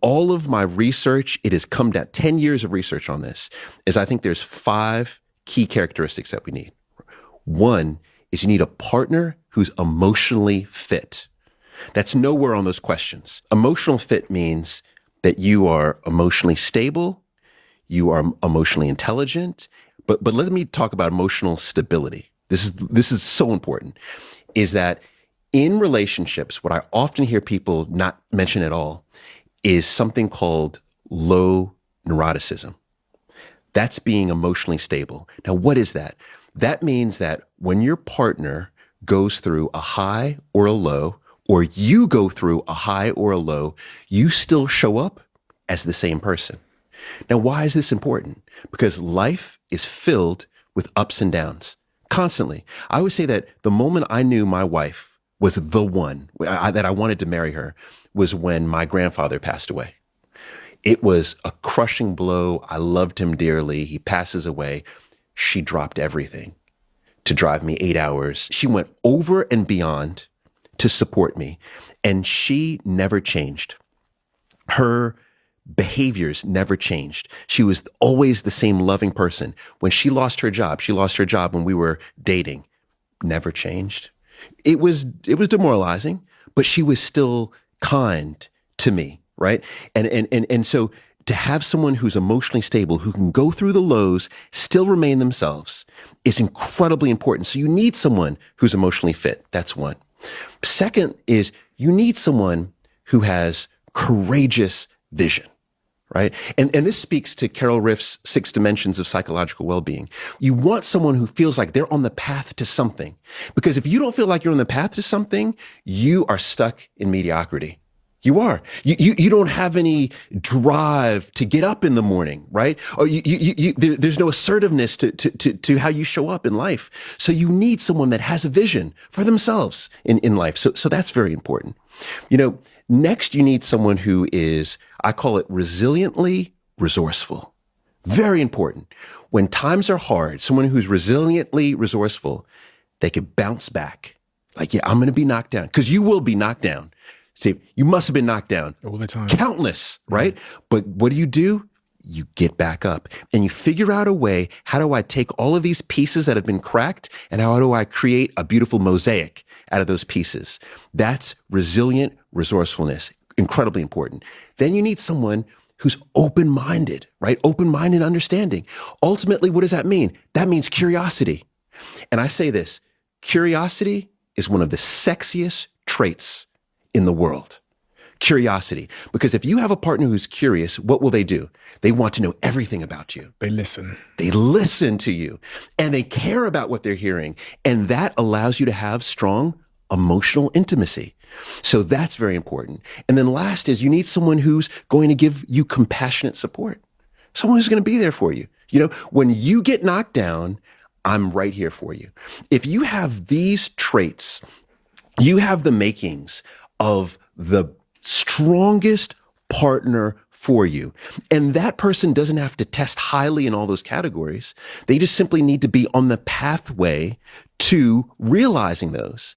all of my research, it has come down 10 years of research on this, is I think there's 5 key characteristics that we need. One is you need a partner who's emotionally fit. That's nowhere on those questions. Emotional fit means that you are emotionally stable, you are emotionally intelligent, but let me talk about emotional stability. This is so important, is that in relationships, what I often hear people not mention at all is something called low neuroticism. That's being emotionally stable. Now, what is that? That means that when your partner goes through a high or a low, or you go through a high or a low, you still show up as the same person. Now, why is this important? Because life is filled with ups and downs constantly. I would say that the moment I knew my wife was the one, that I wanted to marry her, was when my grandfather passed away. It was a crushing blow. I loved him dearly. He passes away. She dropped everything to drive me 8 hours. She went over and beyond to support me. And she never changed. Her behaviors never changed. She was always the same loving person. When she lost her job when we were dating, never changed. It was demoralizing, but she was still kind to me, right? And so to have someone who's emotionally stable, who can go through the lows, still remain themselves, is incredibly important. So you need someone who's emotionally fit. That's one. Second is you need someone who has courageous vision, right? And this speaks to Carol Riff's 6 dimensions of psychological well-being. You want someone who feels like they're on the path to something. Because if you don't feel like you're on the path to something, you are stuck in mediocrity. You are. You don't have any drive to get up in the morning, right? Or there's no assertiveness to how you show up in life. So you need someone that has a vision for themselves in life. So that's very important. Next you need someone who is, I call it resiliently resourceful. Very important. When times are hard, someone who's resiliently resourceful, they can bounce back. Like, yeah, I'm going to be knocked down, because you will be knocked down. See, you must have been knocked down all the time. Countless, right? But what do? You get back up and you figure out a way. How do I take all of these pieces that have been cracked, and how do I create a beautiful mosaic out of those pieces? That's resilient resourcefulness. Incredibly important. Then you need someone who's open-minded, right? Open-minded understanding. Ultimately, what does that mean? That means curiosity. And I say this, curiosity is one of the sexiest traits in the world. Curiosity. Because if you have a partner who's curious, what will they do? They want to know everything about you. They listen. They listen to you, and they care about what they're hearing. And that allows you to have strong emotional intimacy. So that's very important. And then last is you need someone who's going to give you compassionate support. Someone who's going to be there for you. When you get knocked down, I'm right here for you. If you have these traits, you have the makings of the strongest partner for you. And that person doesn't have to test highly in all those categories. They just simply need to be on the pathway to realizing those.